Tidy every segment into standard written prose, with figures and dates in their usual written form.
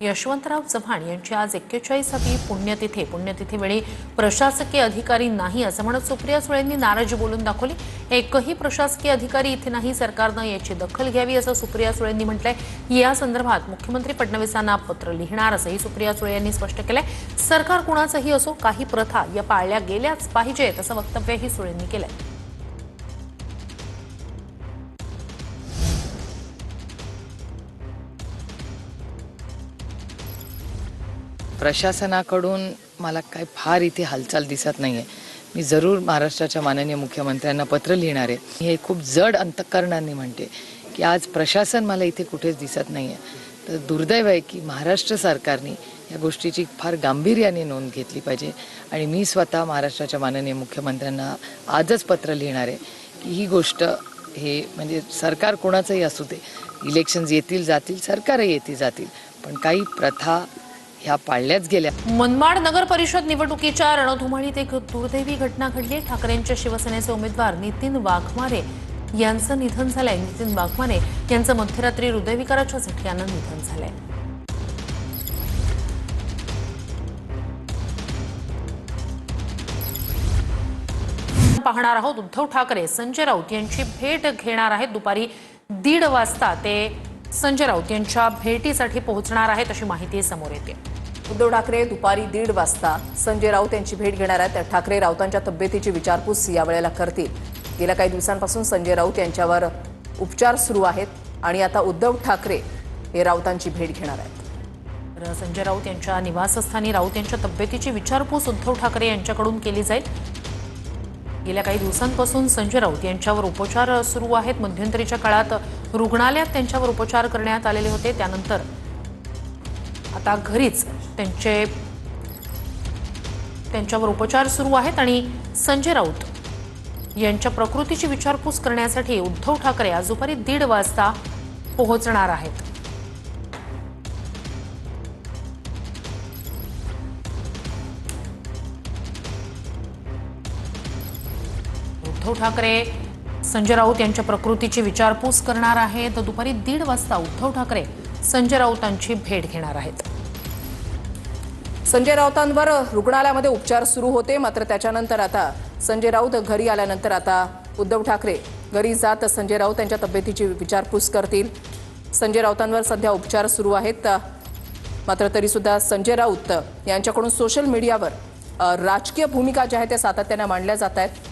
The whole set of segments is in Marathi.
यशवंतराव चव्हाण यांची आज 41वी पुण्यतिथीवेळी प्रशासकीय अधिकारी नाही असं म्हणत सुप्रिया सुळेंनी नाराजी बोलून दाखवली। एकही प्रशासकीय अधिकारी इथे नाही, सरकारने याची दखल घ्यावी असं सुप्रिया सुळेंनी म्हटलंय। या संदर्भात मुख्यमंत्री फडणवीसांना पत्र लिहिणार असंही सुप्रिया सुळे यांनी स्पष्ट केलंय। सरकार कुणाचंही असो, काही प्रथा या पाळल्या गेल्याच पाहिजेत असं वक्तव्यही सुळेंनी केलंय। प्रशासनाकडून मला काय फार इथे हालचाल दिसत नाहीये। मी जरूर महाराष्ट्राच्या माननीय मुख्यमंत्र्यांना पत्र लिहिणार आहे। हे खूप जड अंतःकरणाने म्हणते की आज प्रशासन मला इथे कुठेच दिसत नाहीये। तर दुर्दैव आहे की महाराष्ट्र सरकारने या गोष्टीची फार गांभीर्याने नोंद घेतली पाहिजे आणि मी स्वतः महाराष्ट्राच्या माननीय मुख्यमंत्र्यांना आजच पत्र लिहिणार आहे की ही गोष्ट हे म्हणजे सरकार कोणाचंही असू दे, इलेक्शन्स येतील जातील, सरकारही येतील जातील, पण काही प्रथा ह्या पाळल्याच गेल्या। मनमाड नगर परिषद निवडणुकीच्या रणधुमाळीत एक दुर्दैवी घटना घडली। ठाकरेंच्या शिवसेनेचे उमेदवार नितीन वाघमारे यांचं निधन झालंय। नितीन वाघमारे यांचं मध्यरात्री हृदयविकाराच्या झटक्यानं निधन झालंय। पाहणार आहोत उद्धव ठाकरे संजय राऊत यांची भेट घेणार आहेत। दुपारी 1:30 वाजता ते संजय राऊत यांच्या भेटीसाठी पोहोचणार आहेत अशी माहिती समोर येते। उद्धव ठाकरे दुपारी 1:30 वाजता संजय राऊत यांची भेट घेणार आहेत। ठाकरे राऊतांच्या तब्येतीची विचारपूस यावेळेला करतील। गेल्या काही दिवसांपासून संजय राऊत यांच्यावर उपचार सुरू आहेत आणि आता उद्धव ठाकरे हे राऊतांची भेट घेणार आहेत। संजय राऊत यांच्या निवासस्थानी राऊत यांच्या तब्येतीची विचारपूस उद्धव ठाकरे यांच्याकडून केली जाईल। गेल्या काही दिवसांपासून संजय राऊत यांच्यावर उपचार सुरू आहेत। मध्यंतरीच्या काळात रुग्णालयात त्यांच्यावर उपचार करण्यात आलेले होते, त्यानंतर आता घरीच त्यांच्यावर उपचार सुरू आहेत आणि संजय राऊत यांच्या प्रकृतीची विचारपूस करण्यासाठी उद्धव ठाकरे आज दुपारी 1:30 वाजता पोहोचणार आहेत। उद्धव ठाकरे संजय राऊत यांच्या प्रकृतीची विचारपूस करणार आहेत। दुपारी 1:30 वाजता उद्धव ठाकरे संजय राऊतांची भेट घेणार आहेत। संजय राऊतांवर रुग्णालयामध्ये उपचार सुरू होते, मात्र त्याच्यानंतर आता संजय राऊत घरी आल्यानंतर आता उद्धव ठाकरे घरी जात संजय राऊत यांच्या तब्येतीची विचारपूस करतील। संजय राऊतांवर सध्या उपचार सुरू आहेत, मात्र तरी सुद्धा संजय राऊत यांच्याकडून सोशल मीडियावर राजकीय भूमिका ज्या आहेत त्या सातत्याने मांडल्या जात आहेत।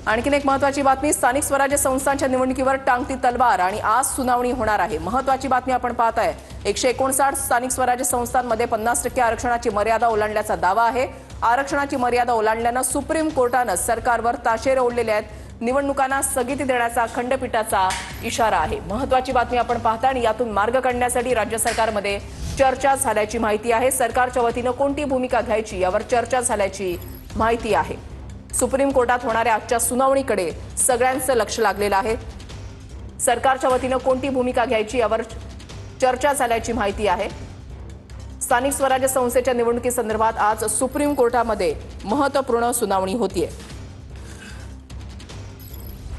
आणखीन एक महत्त्वाची बातमी, स्थानिक स्वराज्य संस्थांच्या निवडणुकीवर टांगती तलवार आणि आज सुनावणी होणार आहे। महत्त्वाची बातमी आपण पाहताय, 159 स्थानिक स्वराज्य संस्थांमध्ये 50% आरक्षणाची मर्यादा ओलांडल्याचा दावा आहे। आरक्षणाची मर्यादा ओलांडल्यानं सुप्रीम कोर्टानं सरकारवर ताशेरे ओढलेले आहेत। निवडणुकांना स्थगिती देण्याचा खंडपीठाचा इशारा आहे। महत्त्वाची बातमी आपण पाहताय आणि यातून मार्ग काढण्यासाठी राज्य सरकारमध्ये चर्चा झाल्याची माहिती आहे। सरकारच्या वतीनं कोणती भूमिका घ्यायची यावर चर्चा झाल्याची माहिती आहे। सुप्रीम कोर्टात होणाऱ्या आजच्या सुनावणीकडे सगळ्यांचं लक्ष लागलेलं आहे। सरकारच्या वतीनं कोणती भूमिका घ्यायची यावर चर्चा झाल्याची माहिती आहे। स्थानिक स्वराज्य संस्थेच्या निवडणुकीसंदर्भात आज सुप्रीम कोर्टामध्ये महत्त्वपूर्ण सुनावणी होतीये।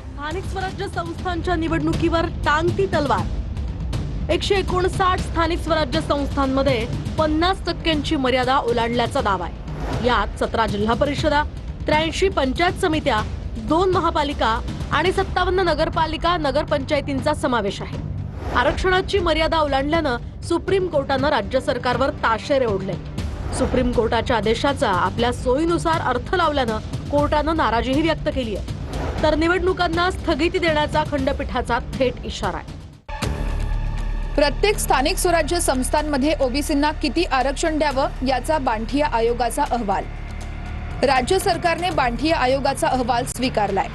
स्थानिक स्वराज्य संस्थांच्या निवडणुकीवर टांगती तलवार। 159 स्थानिक स्वराज्य संस्थांमध्ये 50% मर्यादा ओलांडल्याचा दावा आहे। यात 17 जिल्हा परिषदा, 83 पंचायत समित्या, 2 महापालिका आणि 57 नगरपालिका नगरपंचायतींचा समावेश आहे। आरक्षणाची मर्यादा ओलांडल्यानं सुप्रीम कोर्टानं राज्य सरकारवर ताशेरे ओढले। सुप्रीम कोर्टाच्या आदेशाचा आपल्या सोयीनुसार अर्थ लावल्यानं कोर्टानं नाराजीही व्यक्त केली आहे। तर निवडणुकांना स्थगिती देण्याचा खंडपीठाचा थेट इशारा आहे। प्रत्येक स्थानिक स्वराज्य संस्थांमध्ये ओबीसींना किती आरक्षण द्यावं याचा बांठिया आयोगाचा अहवाल। राज्य सरकारने बांठिया आयोगाचा अहवाल स्वीकारलाय।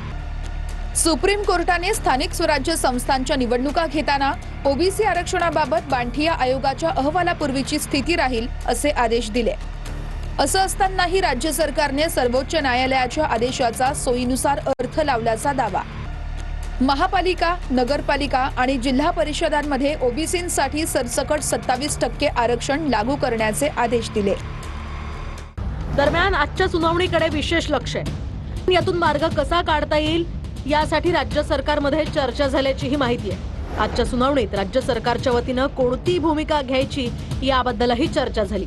सुप्रीम कोर्टाने स्थानिक स्वराज्य संस्थांच्या निवडणुका घेताना ओबीसी आरक्षणाबाबत बांठिया आयोगाच्या अहवालापूर्वीची स्थिती राहील असे आदेश दिले। असं असतानाही राज्य सरकारने सर्वोच्च न्यायालयाच्या आदेशाचा सोयीनुसार अर्थ लावल्याचा दावा। महापालिका, नगरपालिका आणि जिल्हा परिषदांमध्ये ओबीसींसाठी सरसकट 27% आरक्षण लागू करण्याचे आदेश दिले। दरम्यान आजच्या सुनावणीकडे विशेष लक्ष आहे। यातून मार्ग कसा काढता येईल यासाठी राज्य सरकारमध्ये चर्चा झाल्याची ही माहिती आहे। आजच्या सुनावणीत राज्य सरकारच्या वतीनं कोणती भूमिका घ्यायची याबद्दलही चर्चा झाली.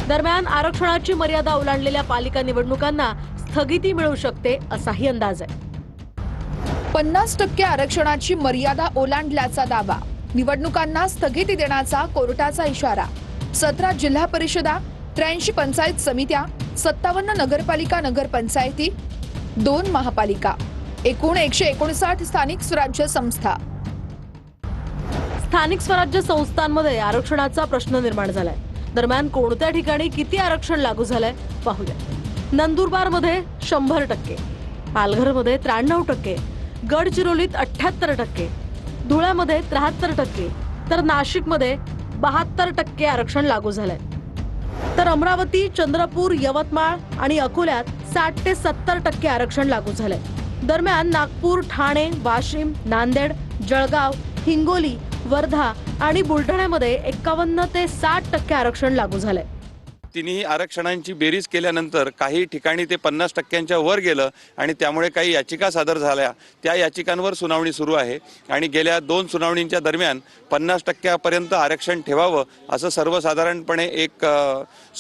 दरम्यान आरक्षणाची मर्यादा ओलांडलेल्या पालिका निवडणुकांना स्थगिती मिळू शकते असाही अंदाज आहे. 50% आरक्षणाची मर्यादा ओलांडल्याचा दावा, निवडणुकांना स्थगिती देण्याचा कोर्टाचा इशारा. 17 जिल्हा परिषदा, 83 पंचायत समित्या, 57 नगरपालिका नगरपंचायती, 2 महापालिका, एकूण 159 स्थानिक स्वराज्य संस्था. स्थानिक स्वराज्य संस्थांमध्ये आरक्षणाचा प्रश्न निर्माण झालाय. दरम्यान कोणत्या ठिकाणी किती आरक्षण लागू झालंय पाहूया. नंदुरबारमध्ये 100%, पालघरमध्ये 93%, गडचिरोलीत 78%, धुळ्यामध्ये 73%, तर नाशिकमध्ये 72% आरक्षण लागू झालंय. तर अमरावती, चंद्रपूर, यवतमाळ आणि अकोल्यात 60 ते 70% आरक्षण लागू झालंय. दरम्यान नागपूर, ठाणे, वाशिम, नांदेड, जळगाव, हिंगोली, वर्धा आणि बुलढाण्यामध्ये 51 ते 60% आरक्षण लागू झालंय. तिन्ही आरक्षणांची बेरीज केल्यानंतर काही ठिकाणी ते 50%च्या वर गेलं आणि त्यामुळे काही याचिका सादर झाल्या. त्या याचिकांवर सुनावणी सुरू आहे आणि गेल्या 2 सुनावणींच्या दरम्यान 50%पर्यंत आरक्षण ठेवावं असं सर्वसाधारणपणे एक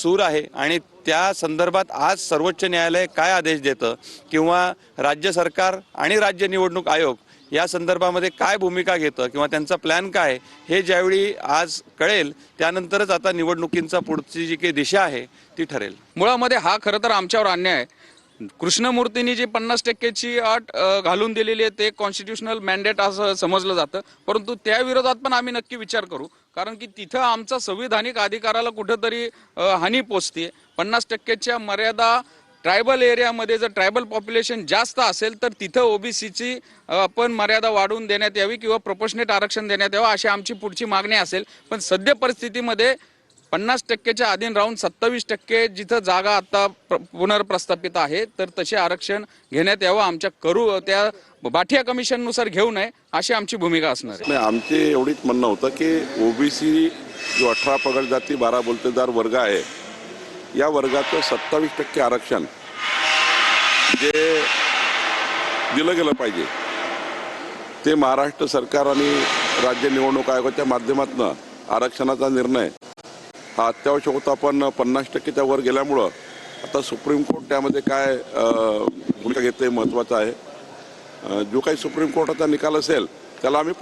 सूर आहे. आणि त्या संदर्भात आज सर्वोच्च न्यायालय काय आदेश देतं किंवा राज्य सरकार आणि राज्य निवडणूक आयोग या संदर्भामध्ये काय भूमिका घेतं किंवा त्यांचा प्लॅन काय, हे ज्यावेळी आज कळेल त्यानंतरच आता निवडणुकींचा पुढची जी काही दिशा आहे ती ठरेल. मुळामध्ये हा खरं तर आमच्यावर अन्याय आहे. कृष्णमूर्तींनी जी 50%ची अट घालून दिलेली आहे ते कॉन्स्टिट्युशनल मॅन्डेट असं समजलं जातं, परंतु त्या विरोधात पण आम्ही नक्की विचार करू, कारण की तिथं आमचा संविधानिक अधिकाराला कुठंतरी हानी पोचते. 50%च्या मर्यादा ट्रायबल एरियामध्ये जर ट्रायबल पॉप्युलेशन जास्त असेल तर तिथं ओबीसीची पण मर्यादा वाढवून देण्यात यावी किंवा प्रोपोर्शनेट आरक्षण देण्यात यावं अशी आमची पुढची मागणी असेल. पण सद्य परिस्थितीमध्ये 50%च्या अधीन राहून 27% जिथं जागा आता पुनर्प्रस्थापित आहे तर तसे आरक्षण घेण्यात यावं. आमच्या करू त्या बाठिया कमिशननुसार घेऊ नये अशी आमची भूमिका असणार आहे. आमचे एवढीच म्हणणं होतं की ओबीसी जो 18 पगड जाती 12 बोलतेदार वर्ग आहे या वर्गाचं 27% आरक्षण जे दिलं गेलं पाहिजे ते महाराष्ट्र सरकार आणि राज्य निवडणूक आयोगाच्या माध्यमातून आरक्षणाचा निर्णय हा अत्यावश्यक होता. पण 50%च्या वर गेल्यामुळं आता सुप्रीम कोर्ट त्यामध्ये काय भूमिका घेते महत्त्वाचं आहे. जो काही सुप्रीम कोर्टाचा निकाल असेल त्याला आम्ही